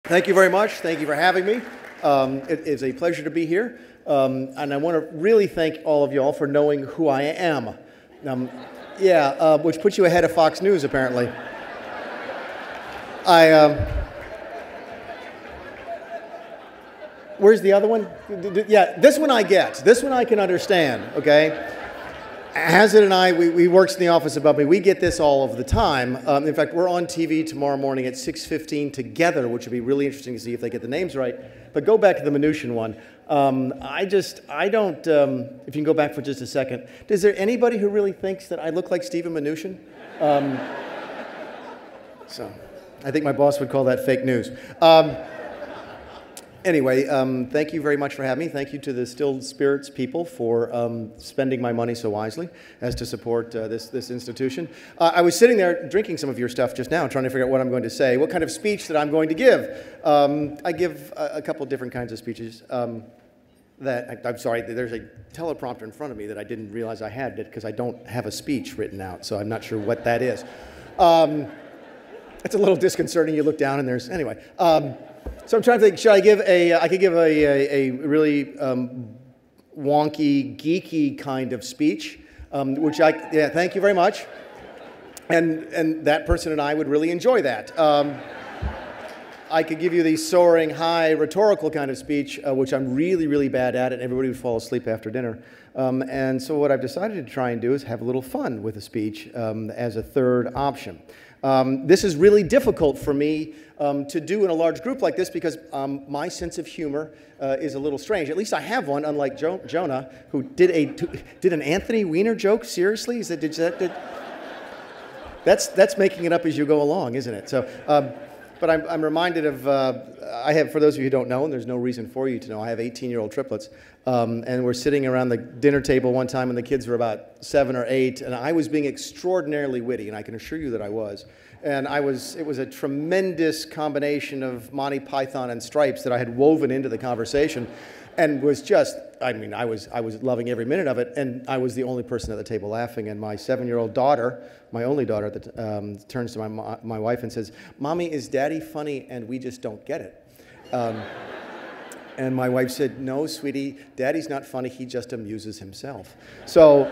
Thank you very much. Thank you for having me. It is a pleasure to be here. And I want to really thank all of you all for knowing who I am. Which puts you ahead of Fox News, apparently. Where's the other one? Yeah, this one I get. This one I can understand, okay? Hazard and I, we works in the office above me. We get this all of the time. In fact, we're on TV tomorrow morning at 6:15 together, which would be really interesting to see if they get the names right. But go back to the Mnuchin one. I don't, if you can go back for just a second. Is there anybody who really thinks that I look like Stephen Mnuchin? So, I think my boss would call that fake news. Anyway, thank you very much for having me. Thank you to the Stilled Spirits people for spending my money so wisely as to support this institution. I was sitting there drinking some of your stuff just now, trying to figure out what I'm going to say, what kind of speech that I'm going to give. I give a couple different kinds of speeches. I'm sorry, there's a teleprompter in front of me that I didn't realize I had because I don't have a speech written out, so I'm not sure what that is. It's a little disconcerting. You look down and there's, anyway. So I'm trying to think, should I give I could give a really wonky, geeky kind of speech, thank you very much. And that person and I would really enjoy that. I could give you the soaring, high, rhetorical kind of speech, which I'm really, really bad at, and everybody would fall asleep after dinner. And so what I've decided to try and do is have a little fun with a speech as a third option. This is really difficult for me to do in a large group like this because my sense of humor is a little strange. At least I have one, unlike Jonah, who did an Anthony Weiner joke. Seriously, that's making it up as you go along, isn't it? So, but I'm reminded of I have, for those of you who don't know, and there's no reason for you to know, I have 18-year-old triplets, and we're sitting around the dinner table one time, and the kids were about 7 or 8, and I was being extraordinarily witty, and I can assure you that I was. And it was a tremendous combination of Monty Python and Stripes that I had woven into the conversation, and was just, I mean, I was loving every minute of it, and I was the only person at the table laughing, and my 7-year-old daughter, my only daughter, turns to my wife and says, "Mommy, is Daddy funny and we just don't get it?" And my wife said, "No, sweetie, Daddy's not funny, he just amuses himself." So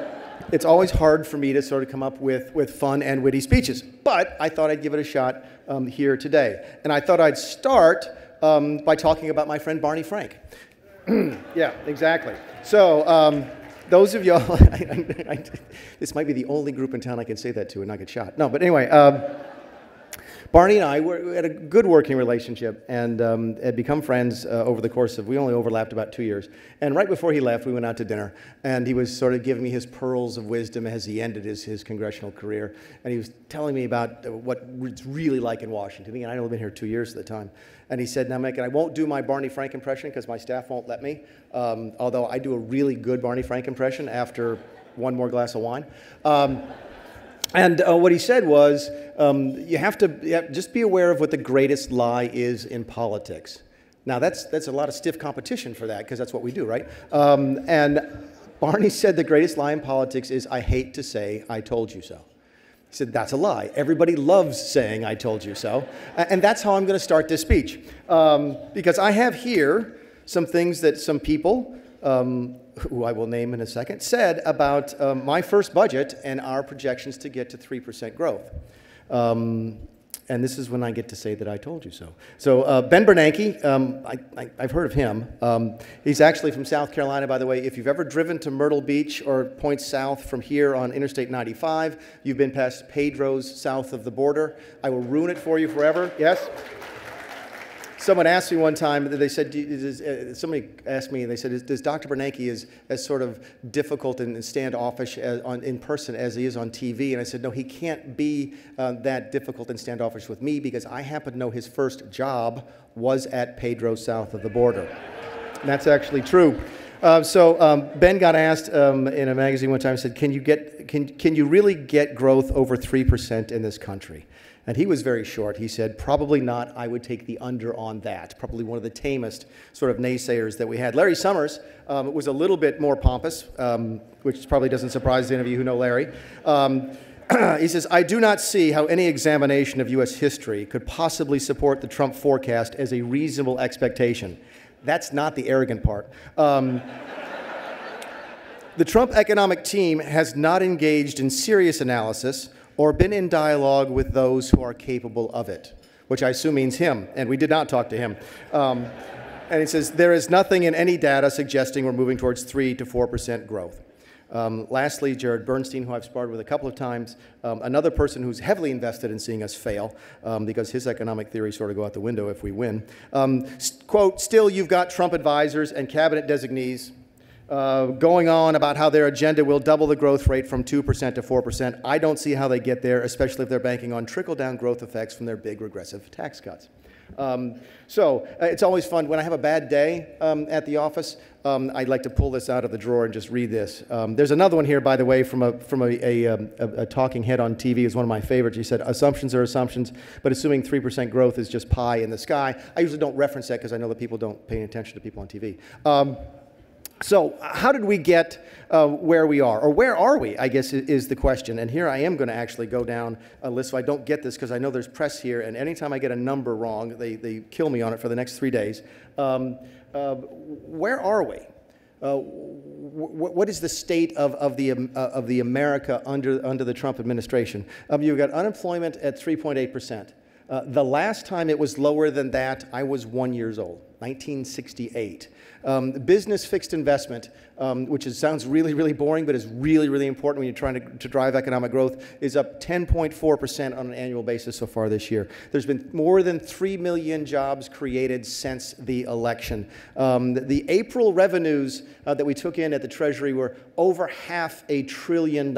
it's always hard for me to sort of come up with fun and witty speeches, but I thought I'd give it a shot here today. And I thought I'd start by talking about my friend Barney Frank. Yeah, exactly. So those of y'all, this might be the only group in town I can say that to and not get shot. No, but anyway, Barney and I had a good working relationship and had become friends over the course of, we only overlapped about 2 years. And right before he left, we went out to dinner, and he was sort of giving me his pearls of wisdom as he ended his congressional career. And he was telling me about what it's really like in Washington. Again, I'd only been here 2 years at the time. And he said, "Now, Mick, and I won't do my Barney Frank impression because my staff won't let me, although I do a really good Barney Frank impression after one more glass of wine." And what he said was, you have to just be aware of what the greatest lie is in politics. Now, that's a lot of stiff competition for that, because that's what we do, right? And Barney said the greatest lie in politics is, "I hate to say I told you so." He said, "That's a lie. Everybody loves saying I told you so." And that's how I'm going to start this speech. Because I have here some things that some people, who I will name in a second, said about my first budget and our projections to get to 3% growth. And this is when I get to say that I told you so. So Ben Bernanke, I've heard of him. He's actually from South Carolina, by the way. If you've ever driven to Myrtle Beach or points south from here on Interstate 95, you've been past Pedro's south of the border. I will ruin it for you forever. Yes? Someone asked me one time, they said, somebody asked me, and they said, does Dr. Bernanke as sort of difficult and standoffish in person as he is on TV? And I said, no, he can't be that difficult and standoffish with me because I happen to know his first job was at Pedro south of the border. And that's actually true. Ben got asked in a magazine one time, said, can you really get growth over 3% in this country? And he was very short. He said, probably not. I would take the under on that. Probably one of the tamest sort of naysayers that we had. Larry Summers was a little bit more pompous, which probably doesn't surprise any of you who know Larry. He says, I do not see how any examination of U.S. history could possibly support the Trump forecast as a reasonable expectation. That's not the arrogant part. The Trump economic team has not engaged in serious analysis or been in dialogue with those who are capable of it, which I assume means him, and we did not talk to him. And he says, there is nothing in any data suggesting we're moving towards 3 to 4% growth. Lastly, Jared Bernstein, who I've sparred with a couple of times, another person who's heavily invested in seeing us fail, because his economic theories sort of go out the window if we win. Quote, still you've got Trump advisors and cabinet designees going on about how their agenda will double the growth rate from 2% to 4%. I don't see how they get there, especially if they're banking on trickle-down growth effects from their big regressive tax cuts. It's always fun. When I have a bad day at the office, I'd like to pull this out of the drawer and just read this. There's another one here, by the way, from a talking head on TV. Is one of my favorites. He said, assumptions are assumptions, but assuming 3% growth is just pie in the sky. I usually don't reference that because I know that people don't pay attention to people on TV. So how did we get where we are? Or where are we, I guess, is the question. And here I am going to actually go down a list so I don't get this because I know there's press here, and anytime I get a number wrong, they kill me on it for the next 3 days. Where are we? What is the state of the America under the Trump administration? You've got unemployment at 3.8%. The last time it was lower than that, I was 1 year old, 1968. Business fixed investment, which sounds really, really boring, but is really, really important when you're trying to drive economic growth, is up 10.4% on an annual basis so far this year. There's been more than 3 million jobs created since the election. The April revenues that we took in at the Treasury were over $500 billion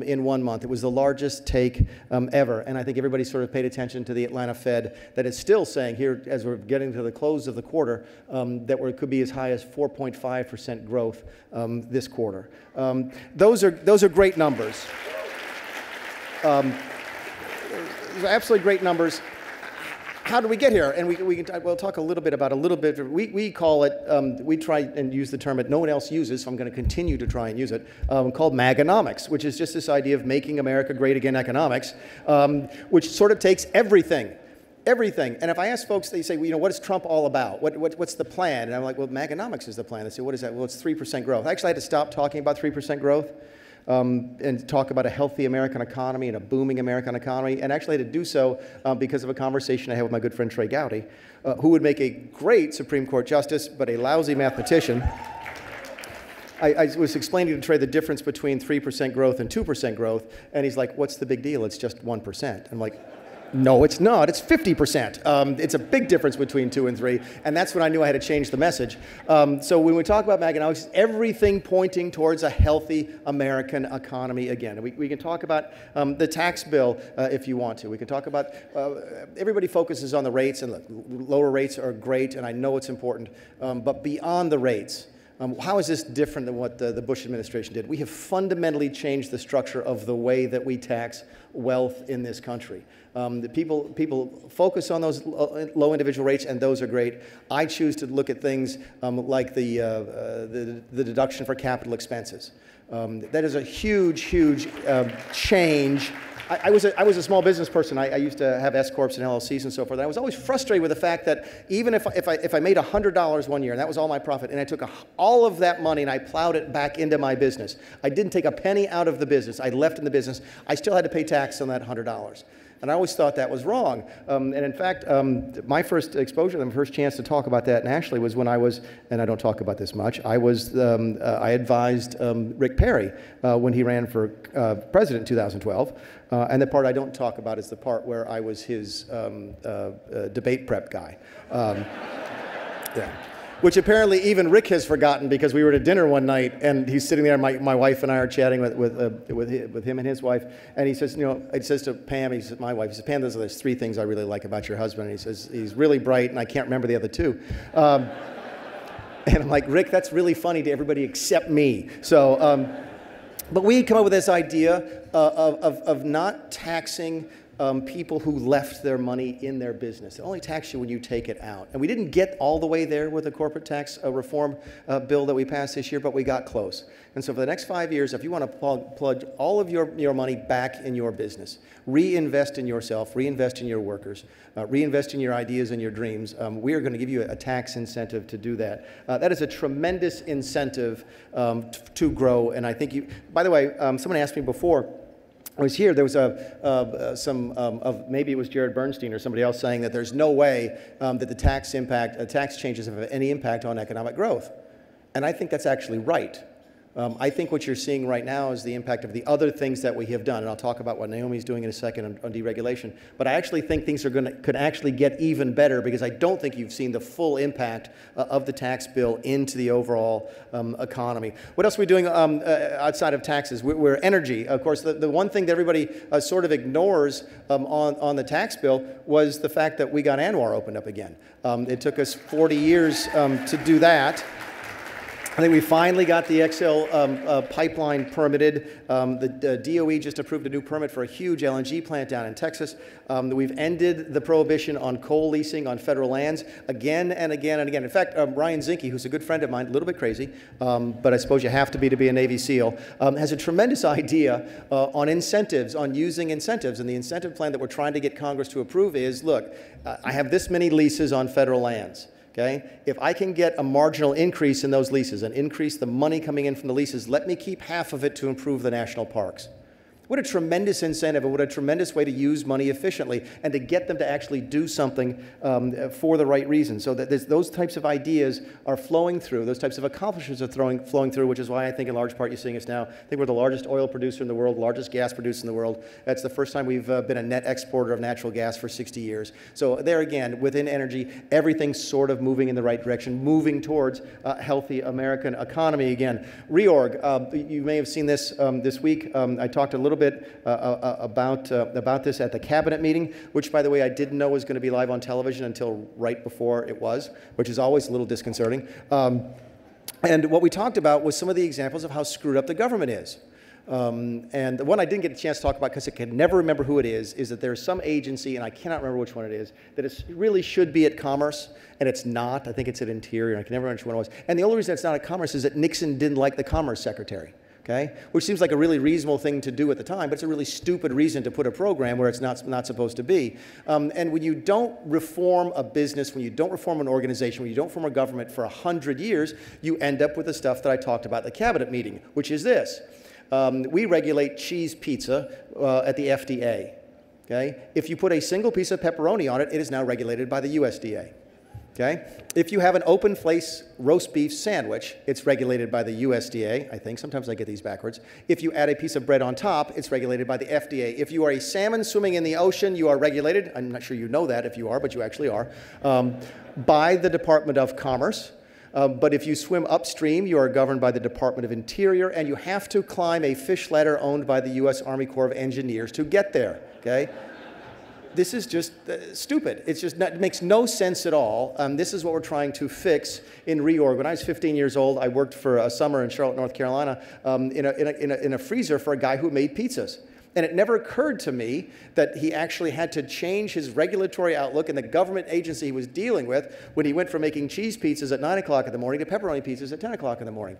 in 1 month. It was the largest take ever, and I think everybody sort of paid attention to the Atlanta Fed that is still saying here, as we're getting to the close of the quarter, that it could be as high as 4.5% growth this quarter. Those are great numbers. Absolutely great numbers. How do we get here? And we'll talk a little bit about we call it, we try and use the term that no one else uses, so I'm going to continue to try and use it, called Maganomics, which is just this idea of making America great again economics, which sort of takes everything. And if I ask folks, they say, well, what is Trump all about? What's the plan? And I'm like, well, Maganomics is the plan. They say, what is that? Well, it's 3% growth. I actually had to stop talking about 3% growth and talk about a healthy American economy and a booming American economy, and actually had to do so because of a conversation I had with my good friend Trey Gowdy, who would make a great Supreme Court justice, but a lousy mathematician. I was explaining to Trey the difference between 3% growth and 2% growth, and he's like, what's the big deal? It's just 1%. I'm like, no, it's not. It's 50%. It's a big difference between 2 and 3, and that's when I knew I had to change the message. So when we talk about Maganomics, everything pointing towards a healthy American economy again. We can talk about the tax bill if you want to. We can talk about, everybody focuses on the rates, and look, lower rates are great, and I know it's important, but beyond the rates, how is this different than what the Bush administration did? We have fundamentally changed the structure of the way that we tax wealth in this country. People focus on those low individual rates, and those are great. I choose to look at things like the deduction for capital expenses. That is a huge, huge change. I was a small business person. I used to have S corps and LLCs and so forth. And I was always frustrated with the fact that even if I made $100 1 year, and that was all my profit, and I took all of that money and I plowed it back into my business, I didn't take a penny out of the business. I left in the business. I still had to pay tax on that $100. And I always thought that was wrong. And in fact, my first exposure, my first chance to talk about that nationally was when I was, and I don't talk about this much, I advised Rick Perry when he ran for president in 2012. And the part I don't talk about is the part where I was his debate prep guy. Yeah. Which apparently even Rick has forgotten, because we were at dinner one night and he's sitting there, my wife and I are chatting with him and his wife, and he says, it says to Pam, he says, my wife, he says, Pam, there's 3 things I really like about your husband. And he says, he's really bright and I can't remember the other 2. And I'm like, Rick, that's really funny to everybody except me. So, but we come up with this idea of not taxing people who left their money in their business. It only tax you when you take it out. And we didn't get all the way there with the corporate tax reform bill that we passed this year, but we got close. And so for the next 5 years, if you want to plug all of your money back in your business, reinvest in yourself, reinvest in your workers, reinvest in your ideas and your dreams, we are going to give you a tax incentive to do that. That is a tremendous incentive to grow. And I think you, by the way, someone asked me before, I was here, there was maybe it was Jared Bernstein or somebody else saying that there's no way that the tax changes have any impact on economic growth. And I think that's actually right. I think what you're seeing right now is the impact of the other things that we have done, and I'll talk about what Naomi's doing in a second on deregulation. But I actually think things could actually get even better because I don't think you've seen the full impact of the tax bill into the overall economy. What else are we doing outside of taxes? We're energy. Of course, the one thing that everybody sort of ignores on the tax bill was the fact that we got Anwar opened up again. It took us 40 years to do that. I think we finally got the XL pipeline permitted. The DOE just approved a new permit for a huge LNG plant down in Texas. We've ended the prohibition on coal leasing on federal lands again and again and again. In fact, Ryan Zinke, who's a good friend of mine, a little bit crazy, but I suppose you have to be a Navy SEAL, has a tremendous idea on incentives, on using incentives. And the incentive plan that we're trying to get Congress to approve is, look, I have this many leases on federal lands. Okay? If I can get a marginal increase in those leases and increase the money coming in from the leases, let me keep half of it to improve the national parks. What a tremendous incentive and what a tremendous way to use money efficiently and to get them to actually do something for the right reason. So that those types of ideas are flowing through, those types of accomplishments are flowing through, which is why I think in large part you're seeing us now. I think we're the largest oil producer in the world, largest gas producer in the world. That's the first time we've been a net exporter of natural gas for 60 years. So there again, within energy, everything's sort of moving in the right direction, moving towards a healthy American economy again. Reorg, you may have seen this this week. I talked a little bit about this at the cabinet meeting, which, by the way, I didn't know was going to be live on television until right before it was, which is always a little disconcerting. And what we talked about was some of the examples of how screwed up the government is. And the one I didn't get a chance to talk about because I can never remember who it is that there's some agency, and I cannot remember which one it is, that it really should be at Commerce, and it's not. I think it's at Interior, and I can never remember which one it was. And the only reason it's not at Commerce is that Nixon didn't like the Commerce Secretary. Okay? Which seems like a really reasonable thing to do at the time, but it's a really stupid reason to put a program where it's not supposed to be. And when you don't reform a business, when you don't reform an organization, when you don't reform a government for 100 years, you end up with the stuff that I talked about at the cabinet meeting, which is this. We regulate cheese pizza at the FDA. Okay? If you put a single piece of pepperoni on it, it is now regulated by the USDA. Okay? If you have an open face roast beef sandwich, it's regulated by the USDA, I think. Sometimes I get these backwards. If you add a piece of bread on top, it's regulated by the FDA. If you are a salmon swimming in the ocean, you are regulated, I'm not sure you know that if you are, but you actually are, by the Department of Commerce. But if you swim upstream, you are governed by the Department of Interior, and you have to climb a fish ladder owned by the U.S. Army Corps of Engineers to get there. Okay? This is just stupid. It's just it makes no sense at all. This is what we're trying to fix in reorg. When I was 15 years old, I worked for a summer in Charlotte, North Carolina, in a freezer for a guy who made pizzas. And it never occurred to me that he actually had to change his regulatory outlook and the government agency he was dealing with when he went from making cheese pizzas at 9 o'clock in the morning to pepperoni pizzas at 10 o'clock in the morning.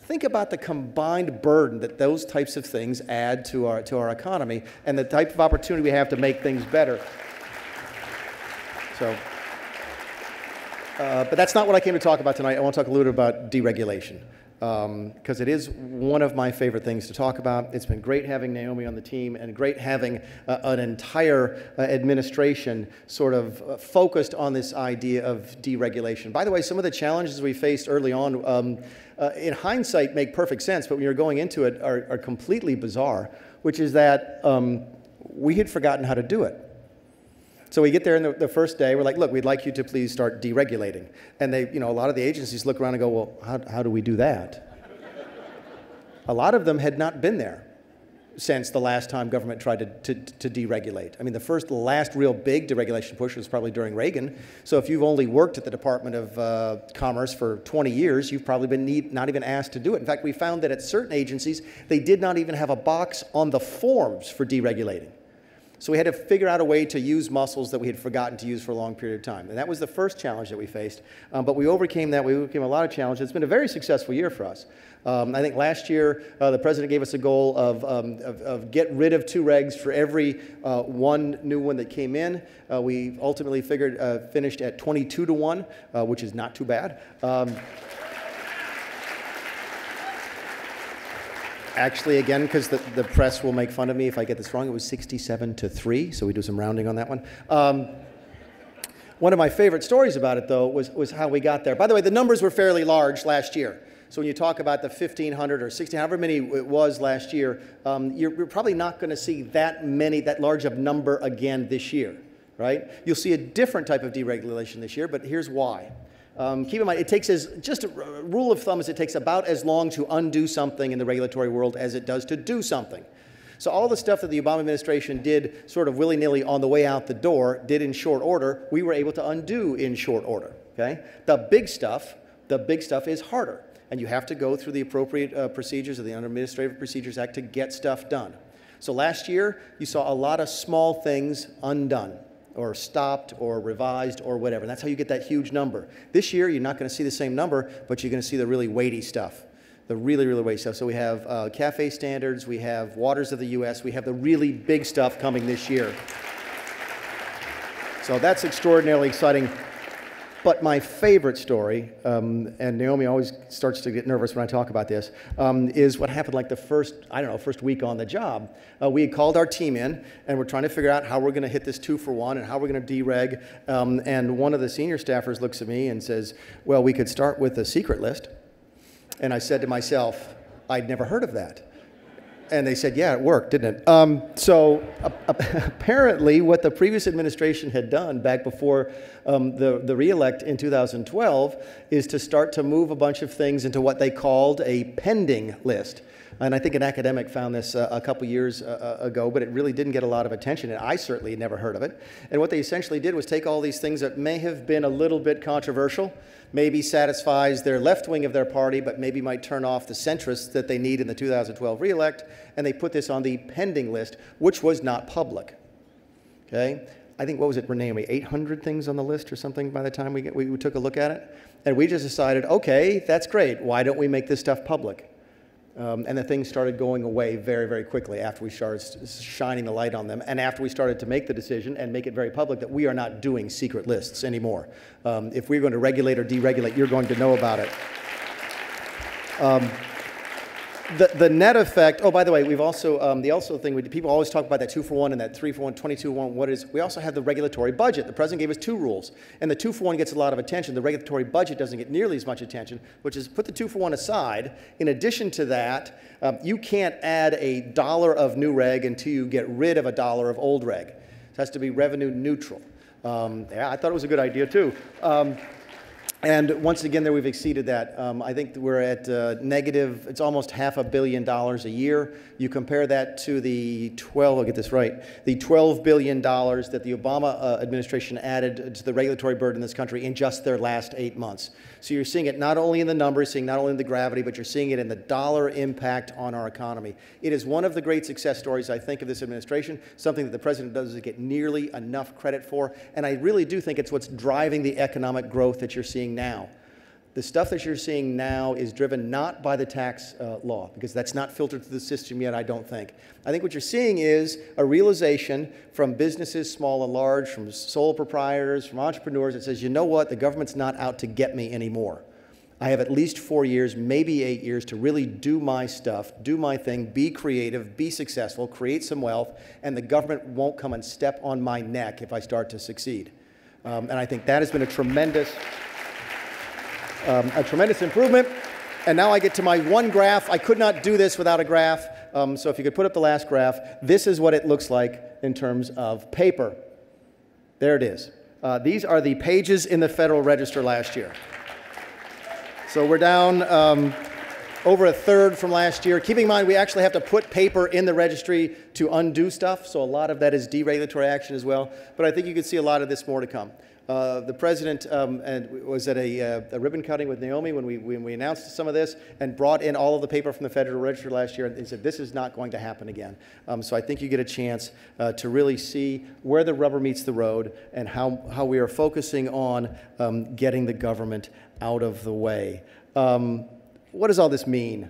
Think about the combined burden that those types of things add to our economy and the type of opportunity we have to make things better. So, but that's not what I came to talk about tonight. I want to talk a little bit about deregulation. Because it is one of my favorite things to talk about. It's been great having Naomi on the team and great having an entire administration sort of focused on this idea of deregulation. By the way, some of the challenges we faced early on, in hindsight, make perfect sense, but when you're going into it, are completely bizarre, which is that we had forgotten how to do it. So we get there in the first day, we're like, look, we'd like you to please start deregulating. And they, a lot of the agencies look around and go, well, how do we do that? A lot of them had not been there since the last time government tried to deregulate. I mean, the last real big deregulation push was probably during Reagan. So if you've only worked at the Department of Commerce for 20 years, you've probably been not even asked to do it. In fact, we found that at certain agencies, they did not even have a box on the forms for deregulating. So we had to figure out a way to use muscles that we had forgotten to use for a long period of time. And that was the first challenge that we faced. But we overcame that. We overcame a lot of challenges. It's been a very successful year for us. I think last year, the president gave us a goal of get rid of 2 regs for every one new one that came in. We ultimately finished at 22 to 1, which is not too bad. Actually, again, because the press will make fun of me if I get this wrong, it was 67 to 3, so we do some rounding on that one. One of my favorite stories about it, though, was how we got there. By the way, the numbers were fairly large last year. So when you talk about the 1,500 or 1,600, however many it was last year, you're probably not going to see that large of number again this year, right? You'll see a different type of deregulation this year, but here's why. Keep in mind, it takes just a rule of thumb is it takes about as long to undo something in the regulatory world as it does to do something. So all the stuff that the Obama administration did sort of willy-nilly on the way out the door, did in short order, we were able to undo in short order, okay? The big stuff is harder, and you have to go through the appropriate procedures of the Administrative Procedures Act to get stuff done. So last year, you saw a lot of small things undone, or stopped, or revised, or whatever. And that's how you get that huge number. This year, you're not going to see the same number, but you're going to see the really weighty stuff. The really, really weighty stuff. So we have CAFE standards, we have waters of the U.S., we have the really big stuff coming this year. So that's extraordinarily exciting. But my favorite story, and Naomi always starts to get nervous when I talk about this, is what happened like the first week on the job. We had called our team in, and we're trying to figure out how we're going to hit this 2-for-1 and how we're going to dereg. And one of the senior staffers looks at me and says, well, we could start with a secret list. And I said to myself, I'd never heard of that. And they said, yeah, it worked, didn't it? So apparently what the previous administration had done back before the re-elect in 2012 is to start to move a bunch of things into what they called a pending list. And I think an academic found this a couple years ago, but it really didn't get a lot of attention, and I certainly had never heard of it. And what they essentially did was take all these things that may have been a little bit controversial, maybe satisfies their left wing of their party, but maybe might turn off the centrists that they need in the 2012 re-elect, and they put this on the pending list, which was not public. Okay? I think, what was it, Renee, 800 things on the list or something by the time we took a look at it? And we just decided, okay, that's great. Why don't we make this stuff public? And the things started going away very, very quickly after we started shining the light on them, and after we started to make the decision and make it very public that we are not doing secret lists anymore. If we're going to regulate or deregulate, you're going to know about it. The net effect, oh, by the way, we've also, people always talk about that 2-for-1 and that 3-for-1, 22-1, we also have the regulatory budget. The president gave us 2 rules, and the 2-for-1 gets a lot of attention. The regulatory budget doesn't get nearly as much attention, which is put the 2-for-1 aside. In addition to that, you can't add $1 of new reg until you get rid of $1 of old reg. It has to be revenue neutral. Yeah, I thought it was a good idea, too. And once again, there we've exceeded that. I think we're at negative, it's almost $500 million a year. You compare that to the I'll get this right, the $12 billion that the Obama administration added to the regulatory burden in this country in just their last 8 months. So you're seeing it not only in the numbers, seeing not only in the gravity, but you're seeing it in the dollar impact on our economy. It is one of the great success stories, I think, of this administration, something that the president doesn't get nearly enough credit for, and I really do think it's what's driving the economic growth that you're seeing now. The stuff that you're seeing now is driven not by the tax law, because that's not filtered through the system yet, I don't think. I think what you're seeing is a realization from businesses, small and large, from sole proprietors, from entrepreneurs, that says, you know what, the government's not out to get me anymore. I have at least 4 years, maybe 8 years, to really do my stuff, do my thing, be creative, be successful, create some wealth, and the government won't come and step on my neck if I start to succeed. And I think that has been a tremendous improvement. And now I get to my one graph. I could not do this without a graph. So if you could put up the last graph, this is what it looks like in terms of paper. There it is. These are the pages in the Federal Register last year. So we're down over a third from last year. Keeping in mind, we actually have to put paper in the registry to undo stuff, so a lot of that is deregulatory action as well. But I think you can see a lot of this more to come. The president was at a ribbon cutting with Naomi when we announced some of this and brought in all of the paper from the Federal Register last year, and he said, this is not going to happen again. So I think you get a chance to really see where the rubber meets the road and how we are focusing on getting the government out of the way. What does all this mean?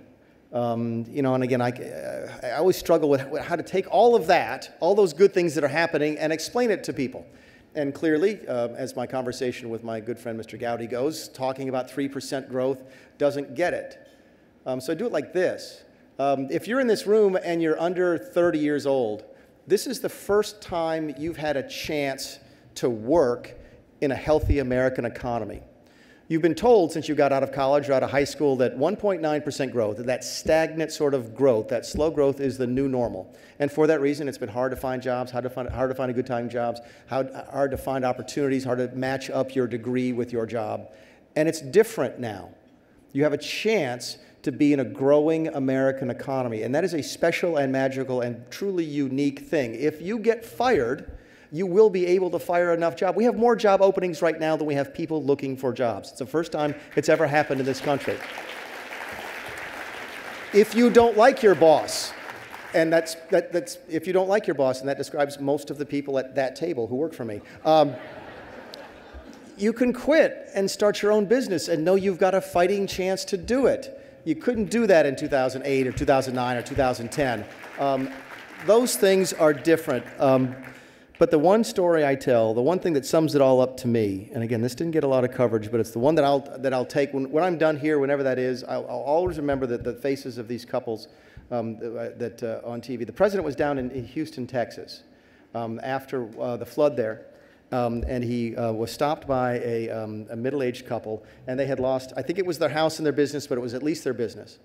You know, and again, I always struggle with how to take all of that, all those good things that are happening, and explain it to people. And clearly, as my conversation with my good friend Mr. Gowdy goes, talking about 3% growth doesn't get it. So I do it like this. If you're in this room and you're under 30 years old, this is the first time you've had a chance to work in a healthy American economy. You've been told since you got out of college or out of high school that 1.9% growth, that stagnant sort of growth, that slow growth is the new normal. And for that reason, it's been hard to find jobs, hard to find a good time jobs, hard to find opportunities, hard to match up your degree with your job. And it's different now. You have a chance to be in a growing American economy. And that is a special and magical and truly unique thing. If you get fired, you will be able to fire enough jobs. We have more job openings right now than we have people looking for jobs. It's the first time it's ever happened in this country. If you don't like your boss, and if you don't like your boss, and that describes most of the people at that table who work for me, you can quit and start your own business and know you've got a fighting chance to do it. You couldn't do that in 2008 or 2009 or 2010. Those things are different. But the one story I tell, the one thing that sums it all up to me, and again, this didn't get a lot of coverage, but it's the one that I'll take when I'm done here, whenever that is. I'll always remember the faces of these couples on TV. The president was down in Houston, Texas, after the flood there, and he was stopped by a middle-aged couple, and they had lost, I think it was their house and their business, but it was at least their business.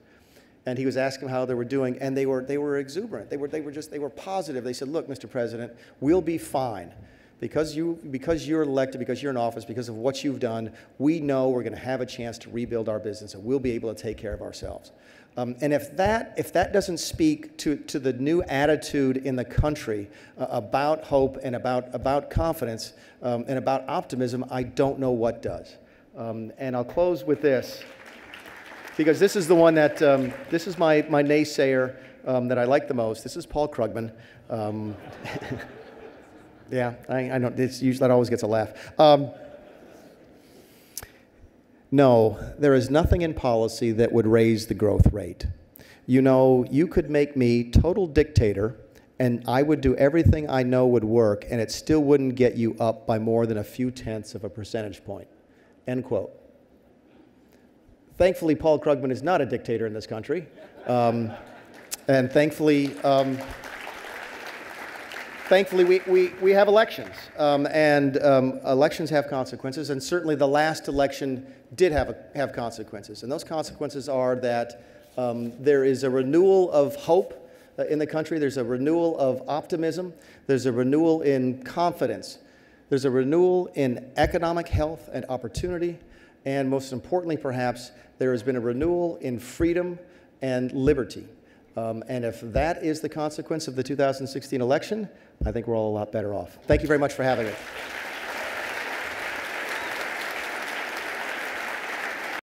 And he was asking how they were doing, and they were exuberant. They were positive. They said, "Look, Mr. President, we'll be fine. Because you're elected, because you're in office, because of what you've done, we know we're going to have a chance to rebuild our business, and we'll be able to take care of ourselves." And if that doesn't speak to the new attitude in the country about hope and about confidence and about optimism, I don't know what does. And I'll close with this, because this is the one that, this is my naysayer that I like the most. This is Paul Krugman. Yeah, I know, that always gets a laugh. No, there is nothing in policy that would raise the growth rate. You know, you could make me total dictator, and I would do everything I know would work, and it still wouldn't get you up by more than a few tenths of a percentage point. End quote. Thankfully, Paul Krugman is not a dictator in this country. And thankfully, we have elections. Elections have consequences, and certainly the last election did have consequences. And those consequences are that there is a renewal of hope in the country. There's a renewal of optimism. There's a renewal in confidence. There's a renewal in economic health and opportunity. And most importantly, perhaps, there has been a renewal in freedom and liberty. And if that is the consequence of the 2016 election, I think we're all a lot better off. Thank you very much for having me.